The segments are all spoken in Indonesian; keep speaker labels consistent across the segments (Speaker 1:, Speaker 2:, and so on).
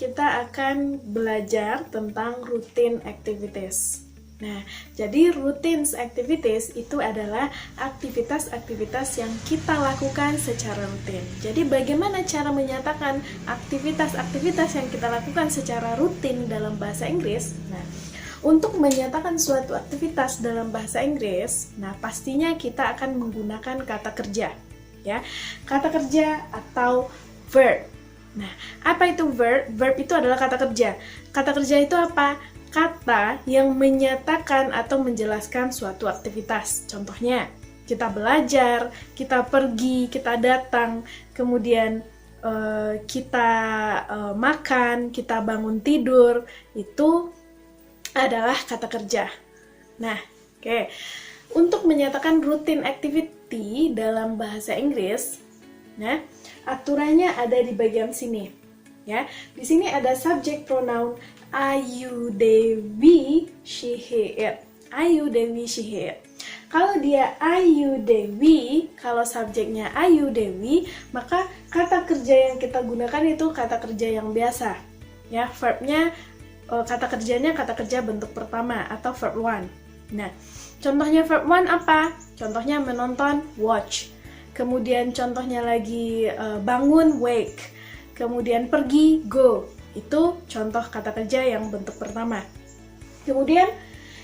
Speaker 1: kita akan belajar tentang routine activities. Nah, jadi routine activities itu adalah aktivitas-aktivitas yang kita lakukan secara rutin. Jadi bagaimana cara menyatakan aktivitas-aktivitas yang kita lakukan secara rutin dalam bahasa Inggris? Nah, untuk menyatakan suatu aktivitas dalam bahasa Inggris, nah pastinya kita akan menggunakan kata kerja, ya. Kata kerja atau verb. Nah, apa itu verb? Verb itu adalah kata kerja. Kata kerja itu apa? Kata yang menyatakan atau menjelaskan suatu aktivitas. Contohnya, kita belajar, kita pergi, kita datang, kemudian kita makan, kita bangun tidur, itu adalah kata kerja. Nah, oke. Untuk menyatakan routine activity dalam bahasa Inggris, nah, aturannya ada di bagian sini. Ya, di sini ada subject pronoun Ayu, Dewi, she, he, it. Ayu, Dewi, she, he, it. Kalau dia Ayu, Dewi, kalau subjeknya Ayu, Dewi, maka kata kerja yang kita gunakan itu kata kerja yang biasa. Ya, verbnya, kata kerjanya kata kerja bentuk pertama atau verb one. Nah, contohnya verb one apa? Contohnya menonton, watch. Kemudian contohnya lagi bangun, wake. Kemudian pergi, go. Itu contoh kata kerja yang bentuk pertama. Kemudian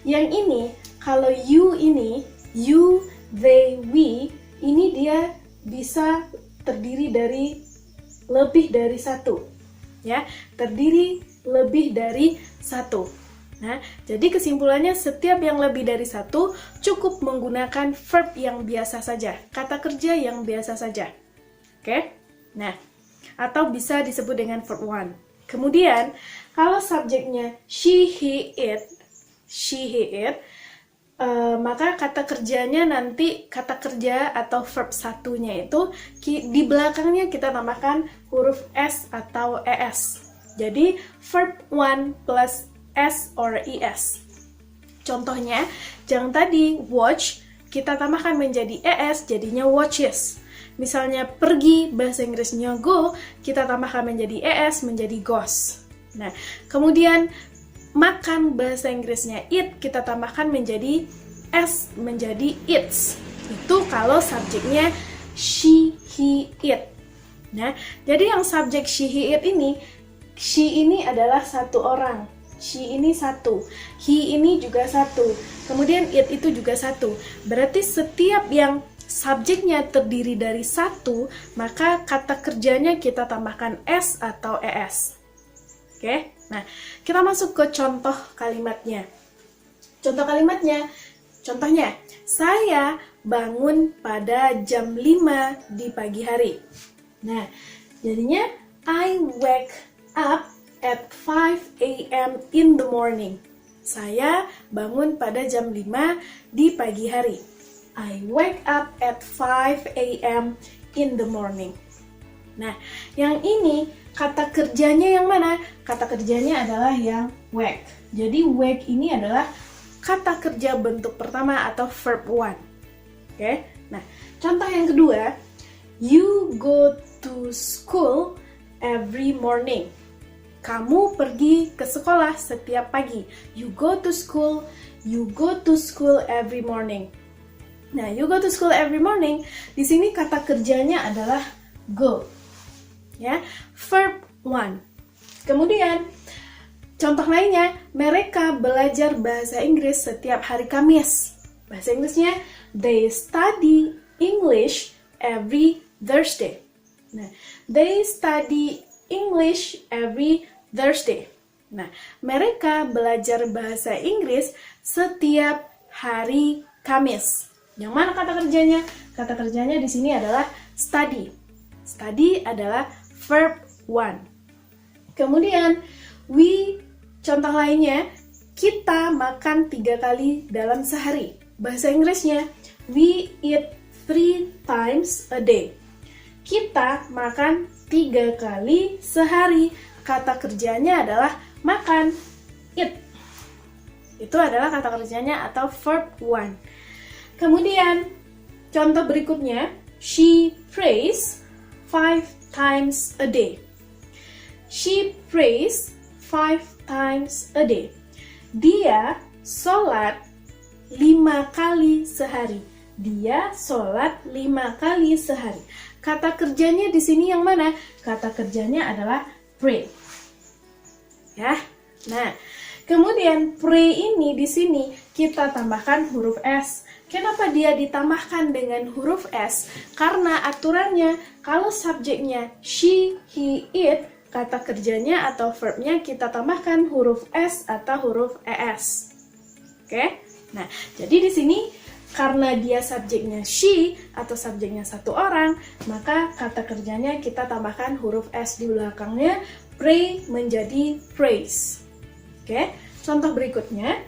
Speaker 1: yang ini, kalau you ini, you, they, we, ini dia bisa terdiri dari lebih dari satu. Ya, terdiri lebih dari satu. Nah, jadi kesimpulannya setiap yang lebih dari satu cukup menggunakan verb yang biasa saja, kata kerja yang biasa saja. Oke? Nah, atau bisa disebut dengan verb one. Kemudian, kalau subjeknya she, he, it, maka kata kerjanya nanti, kata kerja atau verb satunya itu, di belakangnya kita tambahkan huruf S atau ES. Jadi, verb one plus S or ES. Contohnya, yang tadi watch, kita tambahkan menjadi ES, jadinya watches. Misalnya pergi, bahasa Inggrisnya go, kita tambahkan menjadi ES, menjadi goes. Nah, kemudian makan, bahasa Inggrisnya eat, kita tambahkan menjadi S, menjadi eats. Itu kalau subjeknya she, he, it. Nah, jadi yang subjek she, he, it ini, she ini adalah satu orang. She ini satu, he ini juga satu, kemudian it itu juga satu. Berarti setiap yang subjeknya terdiri dari satu, maka kata kerjanya kita tambahkan S atau ES. Oke, nah kita masuk ke contoh kalimatnya. Contoh kalimatnya, contohnya, saya bangun pada jam 5 di pagi hari. Nah, jadinya I wake up at 5 a.m. in the morning. Saya bangun pada jam 5 di pagi hari. I wake up at 5 a.m. in the morning. Nah, yang ini kata kerjanya yang mana? Kata kerjanya adalah yang wake. Jadi wake ini adalah kata kerja bentuk pertama atau verb one. Oke? Nah, contoh yang kedua, you go to school every morning. Kamu pergi ke sekolah setiap pagi. You go to school every morning. Nah, you go to school every morning, di sini kata kerjanya adalah go. Ya, verb one. Kemudian, contoh lainnya, mereka belajar bahasa Inggris setiap hari Kamis. Bahasa Inggrisnya, they study English every Thursday. Nah, they study English every Thursday. Nah, mereka belajar bahasa Inggris setiap hari Kamis. Yang mana kata kerjanya? Kata kerjanya di sini adalah study. Study adalah verb one. Kemudian, contoh lainnya, kita makan 3 kali dalam sehari. Bahasa Inggrisnya, we eat 3 times a day. Kita makan 3 kali sehari. Kata kerjanya adalah makan, eat. Itu adalah kata kerjanya atau verb one. Kemudian, contoh berikutnya, she prays 5 times a day. She prays 5 times a day. Dia sholat 5 kali sehari. Dia sholat 5 kali sehari. Kata kerjanya di sini yang mana? Kata kerjanya adalah pray. Ya. Nah, kemudian pray ini di sini kita tambahkan huruf S. Kenapa dia ditambahkan dengan huruf S? Karena aturannya kalau subjeknya she, he, it, kata kerjanya atau verbnya kita tambahkan huruf S atau huruf ES. Oke? Nah, jadi di sini karena dia subjeknya she atau subjeknya satu orang, maka kata kerjanya kita tambahkan huruf S di belakangnya, pray menjadi praise. Oke? Contoh berikutnya,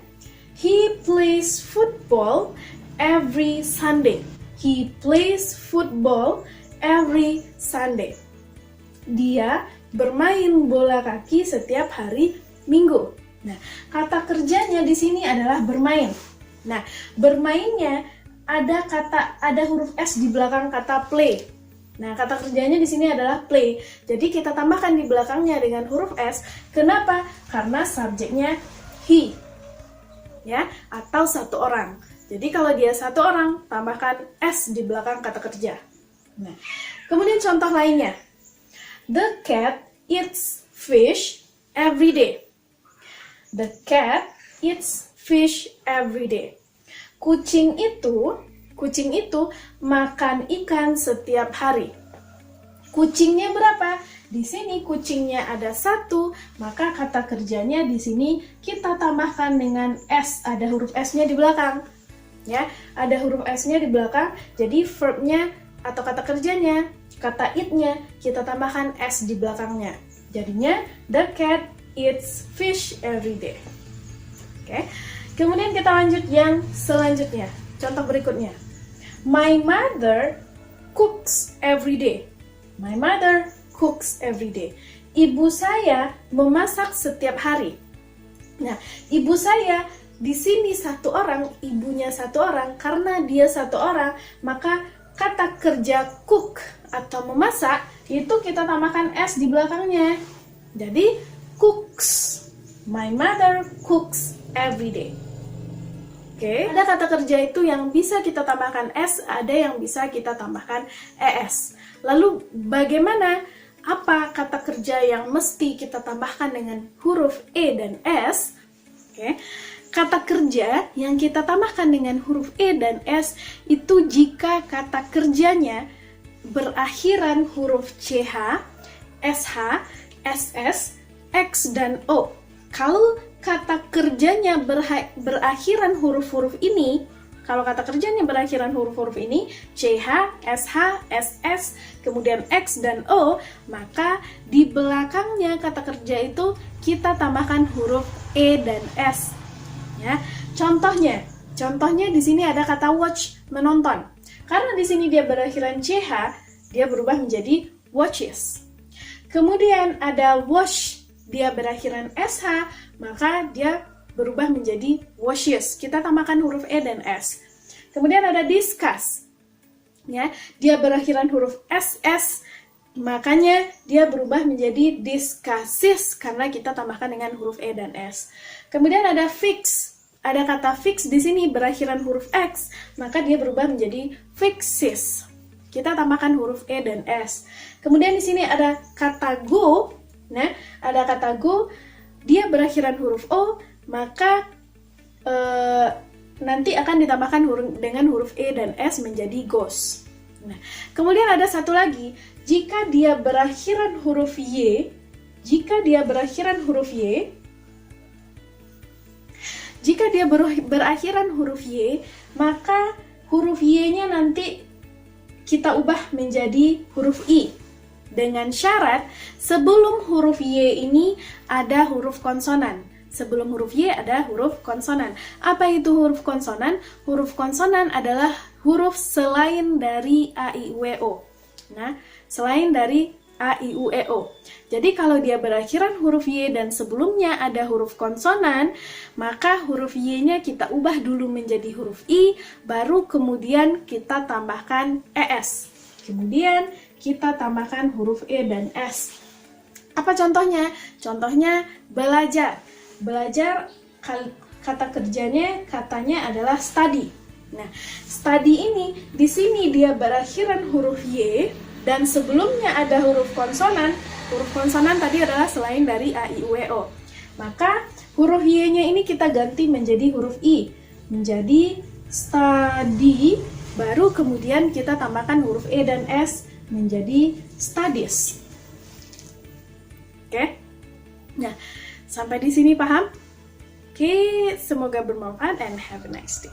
Speaker 1: he plays football every Sunday. He plays football every Sunday. Dia bermain bola kaki setiap hari Minggu. Nah, kata kerjanya di sini adalah bermain. Nah, bermainnya ada huruf S di belakang kata play. Nah, kata kerjanya di sini adalah play. Jadi kita tambahkan di belakangnya dengan huruf S. Kenapa? Karena subjeknya he. Ya, atau satu orang. Jadi kalau dia satu orang, tambahkan S di belakang kata kerja. Nah, kemudian contoh lainnya. The cat eats fish every day. The cat eats fish every day. Kucing itu makan ikan setiap hari. Kucingnya berapa? Di sini kucingnya ada 1, maka kata kerjanya di sini kita tambahkan dengan S, ada huruf S-nya di belakang. Ya, ada huruf S-nya di belakang. Jadi verbnya atau kata kerjanya, kata it-nya kita tambahkan S di belakangnya. Jadinya the cat eats fish every day. Oke. Kemudian kita lanjut yang selanjutnya. Contoh berikutnya. My mother cooks every day. My mother cooks every day. Ibu saya memasak setiap hari. Nah, ibu saya di sini satu orang, ibunya satu orang. Karena dia satu orang, maka kata kerja cook atau memasak itu kita tambahkan S di belakangnya. Jadi cooks. My mother cooks every day. Oke, ada kata kerja itu yang bisa kita tambahkan S, ada yang bisa kita tambahkan ES. Lalu bagaimana? Apa kata kerja yang mesti kita tambahkan dengan huruf E dan S? Oke. Kata kerja yang kita tambahkan dengan huruf E dan S itu jika kata kerjanya berakhiran huruf CH, SH, SS, X, dan O. Kalau kata kerjanya berakhiran huruf-huruf ini, kalau kata kerjanya berakhiran huruf-huruf ini, CH, SH, SS, kemudian X, dan O, maka di belakangnya kata kerja itu kita tambahkan huruf E dan S. Ya, contohnya di sini ada kata watch, menonton. Karena di sini dia berakhiran CH, dia berubah menjadi watches. Kemudian ada wash, dia berakhiran SH, maka dia berubah menjadi washes. Kita tambahkan huruf E dan S. Kemudian ada discuss. Ya, dia berakhiran huruf SS, makanya dia berubah menjadi discusses karena kita tambahkan dengan huruf E dan S. Kemudian ada fix. Ada kata fix di sini berakhiran huruf X, maka dia berubah menjadi fixes. Kita tambahkan huruf E dan S. Kemudian di sini ada kata go. Nah, ada kata go, dia berakhiran huruf O, maka nanti akan ditambahkan dengan huruf E dan S menjadi goes. Nah, kemudian ada satu lagi, jika dia berakhiran huruf Y, berakhiran huruf Y, maka huruf Y-nya nanti kita ubah menjadi huruf I. Dengan syarat, sebelum huruf Y ini ada huruf konsonan. Sebelum huruf Y ada huruf konsonan. Apa itu huruf konsonan? Huruf konsonan adalah huruf selain dari A, I, U, E, O. Nah, selain dari A, I, U, E, O. Jadi kalau dia berakhiran huruf Y dan sebelumnya ada huruf konsonan, maka huruf Y-nya kita ubah dulu menjadi huruf I, baru kemudian kita tambahkan ES. Kemudian kita tambahkan huruf E dan S. Apa contohnya? Contohnya belajar. Belajar kata kerjanya katanya adalah study. Nah, study ini di sini dia berakhiran huruf Y dan sebelumnya ada huruf konsonan. Huruf konsonan tadi adalah selain dari A, I, U, E, O. Maka huruf Y-nya ini kita ganti menjadi huruf I. Menjadi study, baru kemudian kita tambahkan huruf E dan S menjadi studies. Oke? Nah, sampai di sini paham? Oke, semoga bermanfaat and have a nice day.